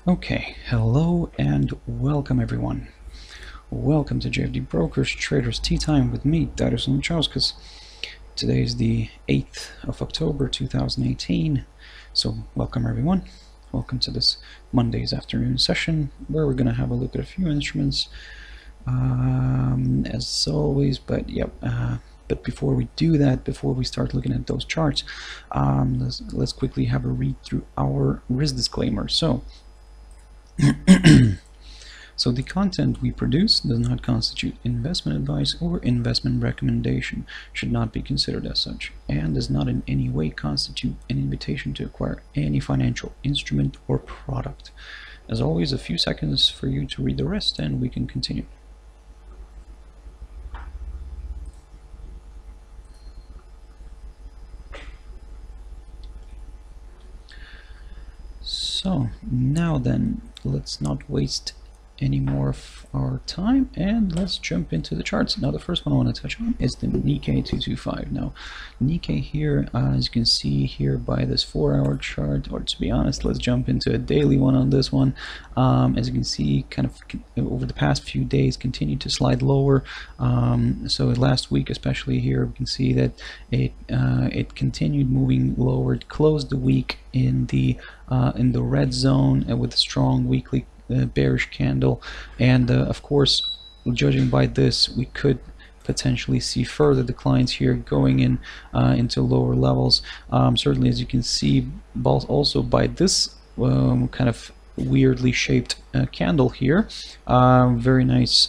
Okay, hello and welcome everyone. Welcome to JFD Brokers Traders Tea Time with me, Darius Lomachovskis. Today is the 8th of October 2018. So welcome everyone. Welcome to this Monday's afternoon session where we're going to have a look at a few instruments as always. But before we do that, before we start looking at those charts, let's quickly have a read through our risk disclaimer. So the content we produce does not constitute investment advice or investment recommendation, should not be considered as such, and does not in any way constitute an invitation to acquire any financial instrument or product. As always, a few seconds for you to read the rest and we can continue. So now then, let's not waste any more of our time and let's jump into the charts. Now the first one I want to touch on is the Nikkei 225. Now Nikkei here, as you can see here by this 4-hour chart, or to be honest, let's jump into a daily one on this one. As you can see, kind of over the past few days continued to slide lower. So last week especially here we can see that it continued moving lower. It closed the week in the red zone with a strong weekly bearish candle, and of course, judging by this, we could potentially see further declines here going in into lower levels. Certainly, as you can see, also by this kind of weirdly shaped candle here, very nice,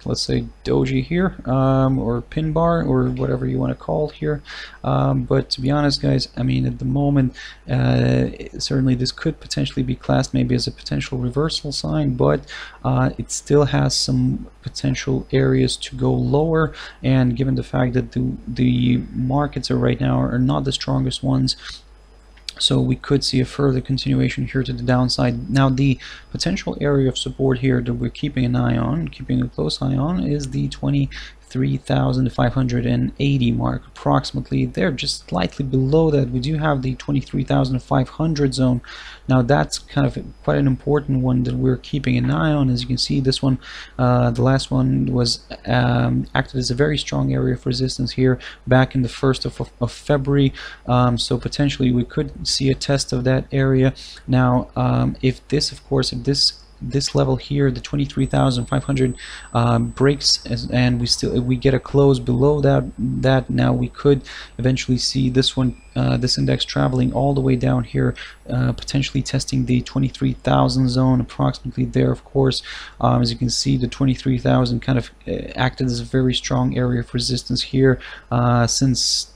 let's say doji here, or pin bar, or whatever you want to call it here. But to be honest, guys, I mean, at the moment, certainly this could potentially be classed maybe as a potential reversal sign, but it still has some potential areas to go lower, and given the fact that the markets right now are not the strongest ones, so we could see a further continuation here to the downside. Now the potential area of support here that we're keeping an eye on, keeping a close eye on, is the 23,580 mark, approximately there, just slightly below that. We do have the 23,500 zone. Now that's kind of quite an important one that we're keeping an eye on. As you can see, this one, the last one was acted as a very strong area of resistance here back in the 1st of February. So potentially we could see a test of that area. Now if this, of course, if this level here, the 23,500 breaks, and we get a close below that, now we could eventually see this one, this index traveling all the way down here, potentially testing the 23,000 zone, approximately there. Of course, as you can see, the 23,000 kind of acted as a very strong area of resistance here since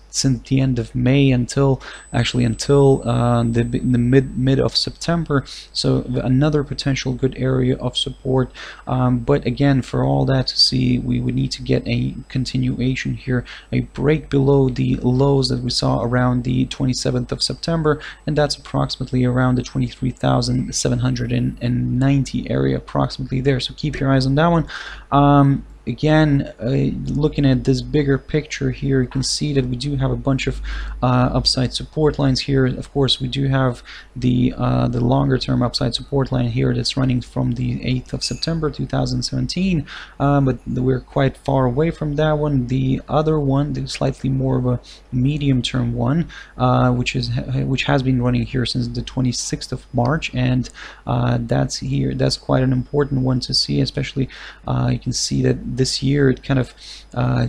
the end of May until the mid of September. So another potential good area of support, but again, for all that to see, we would need to get a continuation here, a break below the lows that we saw around the 27th of September, and that's approximately around the 23,790 area, approximately there. So keep your eyes on that one. Again, looking at this bigger picture here, you can see that we do have a bunch of upside support lines here. Of course, we do have the longer term upside support line here that's running from the 8th of September 2017, but we're quite far away from that one. The other one, the slightly more of a medium term one, which has been running here since the 26th of March, and that's quite an important one to see, especially you can see that this year it kind of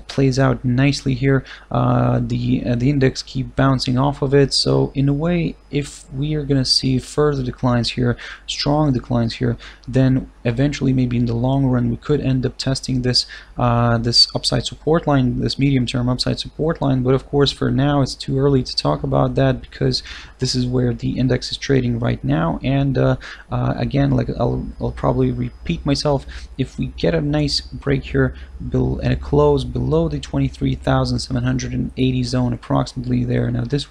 plays out nicely here. The index keep bouncing off of it, so in a way, if we are going to see further declines here, strong declines here, then eventually maybe in the long run we could end up testing this this upside support line, this medium-term upside support line. But of course, for now it's too early to talk about that, because this is where the index is trading right now. And again, like I'll probably repeat myself, if we get a nice break here and a close below the 23,780 zone, approximately there. Now this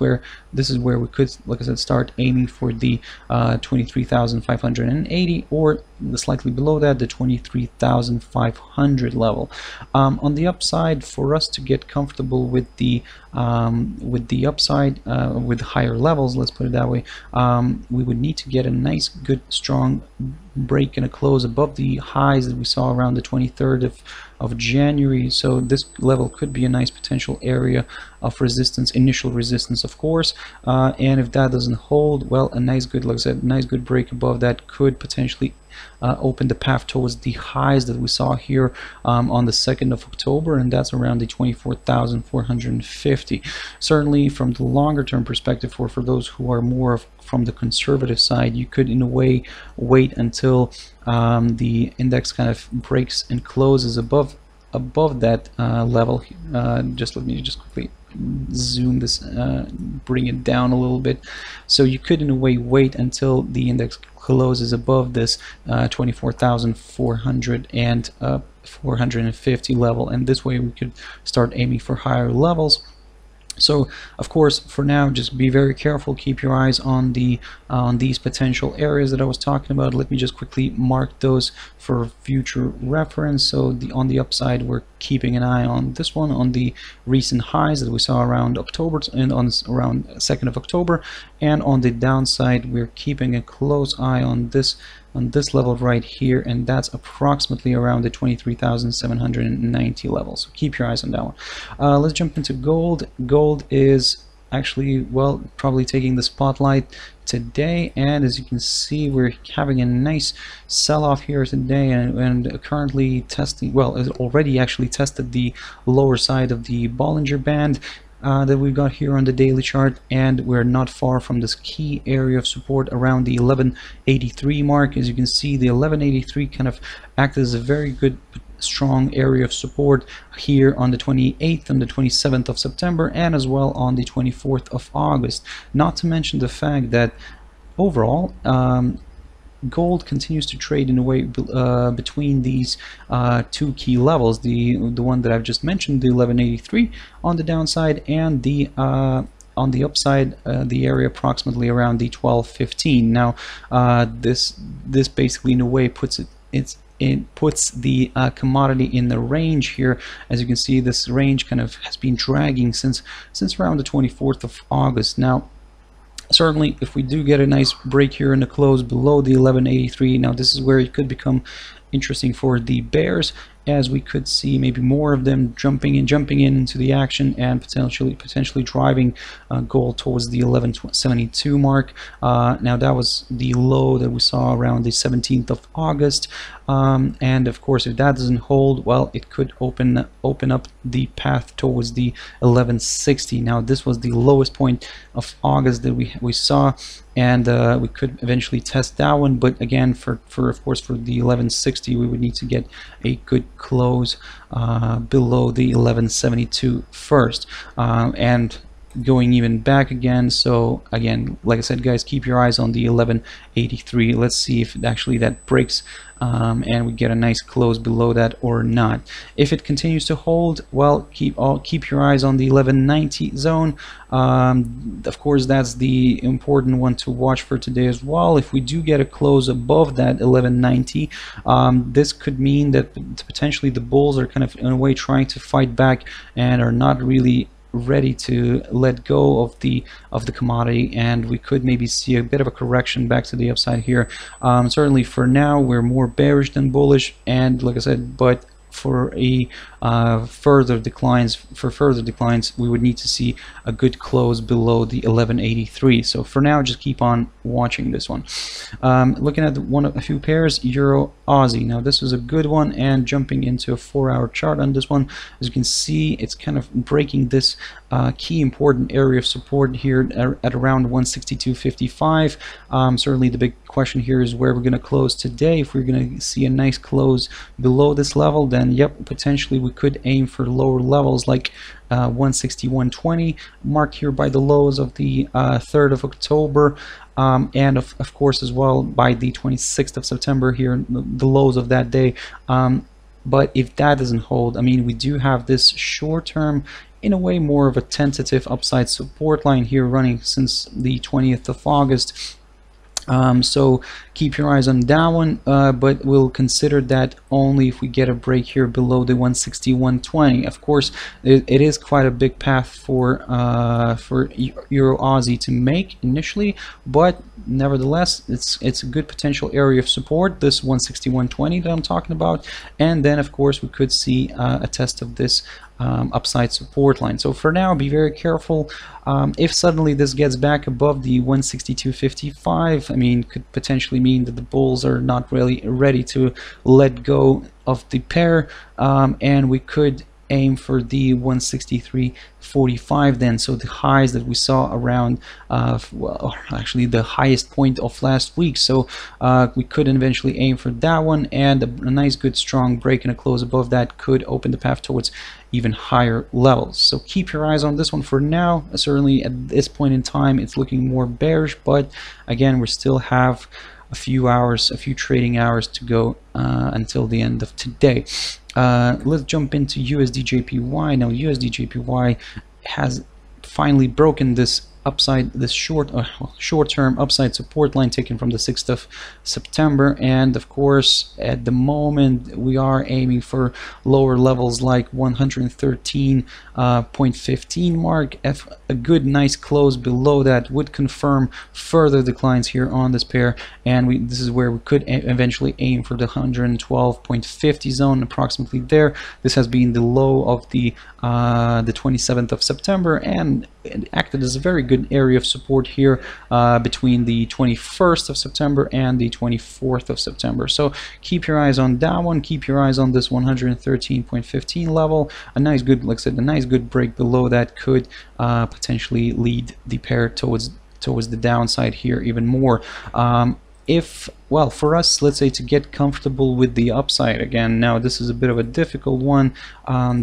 is where we could, like I said, start aiming for the 23,580, or slightly below that, the 23,500 level. On the upside, for us to get comfortable with the upside, with higher levels, let's put it that way, we would need to get a nice, good, strong break and a close above the highs that we saw around the 23rd of January. So this level could be a nice potential area of resistance, initial resistance, of course, and if that doesn't hold, well, a nice good, like I said, nice good break above that could potentially open the path towards the highs that we saw here on the 2nd of October, and that's around the 24,450. Certainly from the longer term perspective, or for those who are more from the conservative side, you could in a way wait until the index kind of breaks and closes above that level. Just let me just quickly zoom this, bring it down a little bit. So you could in a way wait until the index closes above this 24,400 and 450 level, and this way we could start aiming for higher levels. So of course, for now, just be very careful, keep your eyes on these potential areas that I was talking about. Let me just quickly mark those for future reference. So on the upside, we're keeping an eye on this one, on the recent highs that we saw around October and on around 2nd of October, and on the downside, we're keeping a close eye on this level right here, and that's approximately around the 23,790 level. So keep your eyes on that one. Let's jump into gold. Gold is actually, well, probably taking the spotlight today, and as you can see, we're having a nice sell-off here today, and currently testing, well, it already actually tested the lower side of the Bollinger Band that we've got here on the daily chart, and we're not far from this key area of support around the 1183 mark. As you can see, the 1183 kind of acted as a very good strong area of support here on the 28th and the 27th of September, and as well on the 24th of August. Not to mention the fact that overall gold continues to trade in a way between these two key levels, the one that I've just mentioned, the 1183 on the downside, and the on the upside, the area approximately around the 1215. Now this basically in a way puts it puts the commodity in the range here. As you can see, this range kind of has been dragging since around the 24th of August. Now certainly, if we do get a nice break here in the close below the 1183, now this is where it could become interesting for the bears, as we could see maybe more of them jumping in into the action and potentially driving gold towards the 1172 mark. Now that was the low that we saw around the 17th of August, and of course, if that doesn't hold, well, it could open up the path towards the 1160. Now this was the lowest point of August that we saw, and we could eventually test that one, but again, for of course for the 1160, we would need to get a good close below the 1172 first, and going even back again. So again, like I said, guys, keep your eyes on the 1183. Let's see if actually that breaks and we get a nice close below that or not. If it continues to hold, well, keep your eyes on the 1190 zone. Of course, that's the important one to watch for today as well. If we do get a close above that 1190, this could mean that potentially the bulls are kind of in a way trying to fight back and are not really ready to let go of the commodity, and we could maybe see a bit of a correction back to the upside here. Certainly for now, we're more bearish than bullish, and like I said, but for further declines, we would need to see a good close below the 1183. So for now, just keep on watching this one. Looking at a few pairs, Euro Aussie. Now this was a good one, and jumping into a 4-hour chart on this one, as you can see, it's kind of breaking this key important area of support here at around 162.55. Certainly the big question here is where we're going to close today. If we're going to see a nice close below this level, then yep, potentially we could aim for lower levels like 161.20, marked here by the lows of the 3rd of October, and of course as well by the 26th of September here, the lows of that day. But if that doesn't hold, I mean, we do have this short-term, in a way more of a tentative upside support line here running since the 20th of August. So keep your eyes on that one, but we'll consider that only if we get a break here below the 161.20. Of course, it is quite a big path for Euro Aussie to make initially, but nevertheless, it's a good potential area of support, this 161.20 that I'm talking about, and then of course we could see a test of this upside support line. So for now, be very careful. If suddenly this gets back above the 162.55, I mean, could potentially mean that the bulls are not really ready to let go of the pair, and we could aim for the 163.45 then. So the highs that we saw around well, actually the highest point of last week, so we could eventually aim for that one, and a nice good strong break and a close above that could open the path towards even higher levels. So keep your eyes on this one for now. Certainly at this point in time it's looking more bearish, but again, we still have a few hours, a few trading hours to go until the end of today. Let's jump into USDJPY. Now USDJPY has finally broken this upside, this short-term upside support line taken from the 6th of September, and of course at the moment we are aiming for lower levels like 113.15 mark. If a good nice close below that would confirm further declines here on this pair, and this is where we could eventually aim for the 112.50 zone, approximately there. This has been the low of the 27th of September, and it acted as a very good area of support here between the 21st of September and the 24th of September. So keep your eyes on that one. Keep your eyes on this 113.15 level. A nice good, like I said, a nice good break below that could potentially lead the pair towards the downside here even more. If, well, for us, let's say to get comfortable with the upside again, now this is a bit of a difficult one,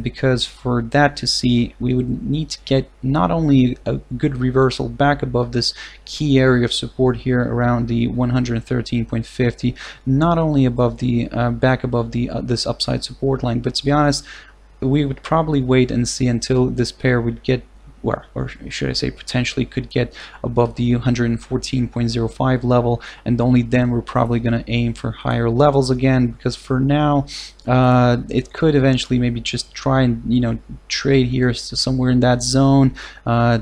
because for that to see, we would need to get not only a good reversal back above this key area of support here around the 113.50, not only above the back above the this upside support line, but to be honest, we would probably wait and see until this pair would get, or should I say potentially could get above the 114.05 level, and only then we're probably going to aim for higher levels again, because for now it could eventually maybe just try and, you know, trade here somewhere in that zone,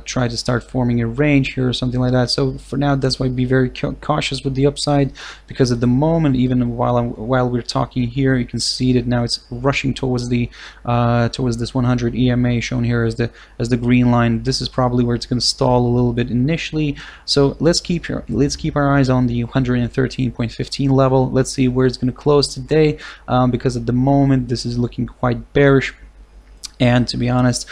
try to start forming a range here or something like that. So for now, that's why be very cautious with the upside, because at the moment, even while we're talking here, you can see that now it's rushing towards the towards this 100 EMA shown here as the green line. This is probably where it's going to stall a little bit initially. So let's keep our eyes on the 113.15 level. Let's see where it's going to close today, because at the moment this is looking quite bearish, and to be honest,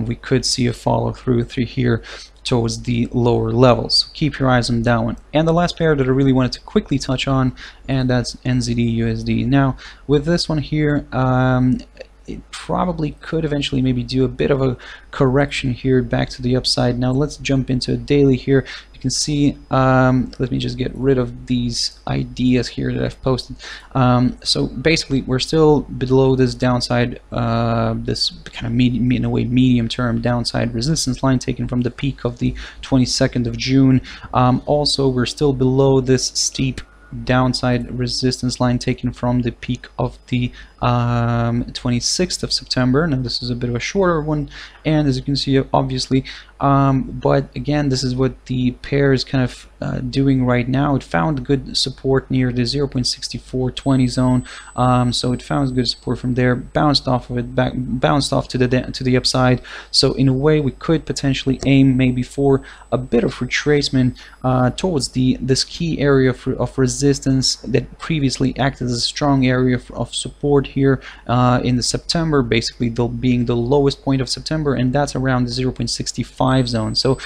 we could see a follow through here towards the lower levels. So keep your eyes on that one. And the last pair that I really wanted to quickly touch on, and that's NZDUSD. Now with this one here, it probably could eventually maybe do a bit of a correction here back to the upside. Now let's jump into a daily here. You can see, let me just get rid of these ideas here that I've posted. So basically we're still below this downside, this kind of in a way medium-term downside resistance line taken from the peak of the 22nd of June. Also we're still below this steep downside resistance line taken from the peak of the 26th of September. Now this is a bit of a shorter one, and as you can see, obviously, but again, this is what the pair is kind of doing right now. It found good support near the 0.6420 zone, so it found good support from there, bounced off of it, bounced off to the upside. So in a way, we could potentially aim maybe for a bit of retracement towards this key area of resistance that previously acted as a strong area of support here in the September, basically being the lowest point of September, and that's around the 0.65 zone. So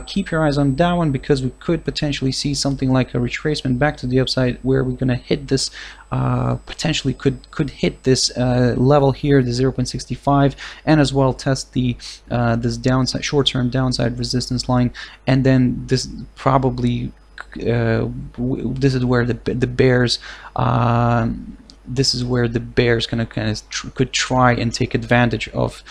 keep your eyes on that one, because we could potentially see something like a retracement back to the upside, where we're going to hit this, potentially could hit this level here, the 0.65, and as well test the this downside, short-term downside resistance line, and then this probably this is where the bears this is where the bears could try and take advantage of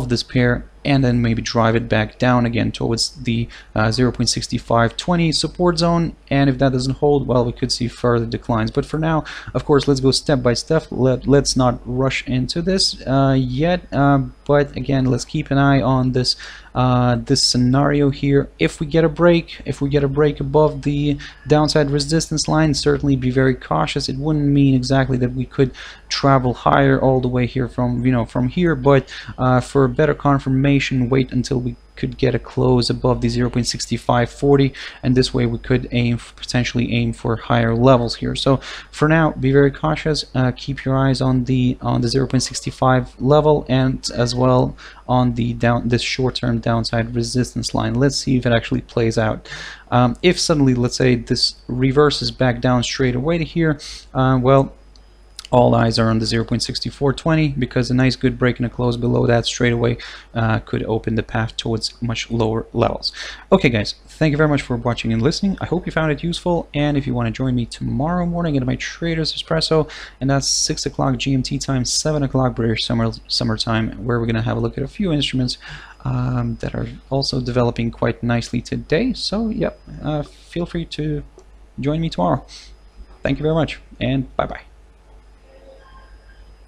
this pair, and then maybe drive it back down again towards the 0.6520 support zone. And if that doesn't hold, well, we could see further declines. But for now, of course, let's go step by step. Let's not rush into this yet, but again, let's keep an eye on this this scenario here. If we get a break, above the downside resistance line, certainly be very cautious. It wouldn't mean exactly that we could travel higher all the way here from from here, but for a better confirmation, wait until we could get a close above the 0.6540, and this way we could potentially aim for higher levels here. So for now, be very cautious. Keep your eyes on the 0.65 level, and as well on the this short-term downside resistance line. Let's see if it actually plays out. If suddenly, let's say, this reverses back down straight away to here, well, all eyes are on the 0.6420, because a nice good break and a close below that straight away could open the path towards much lower levels. Okay guys, thank you very much for watching and listening. I hope you found it useful, and if you want to join me tomorrow morning at my Traders Espresso, and that's 6 o'clock GMT time, 7 o'clock British summer time, where we're going to have a look at a few instruments that are also developing quite nicely today. So yep, feel free to join me tomorrow. Thank you very much, and bye bye.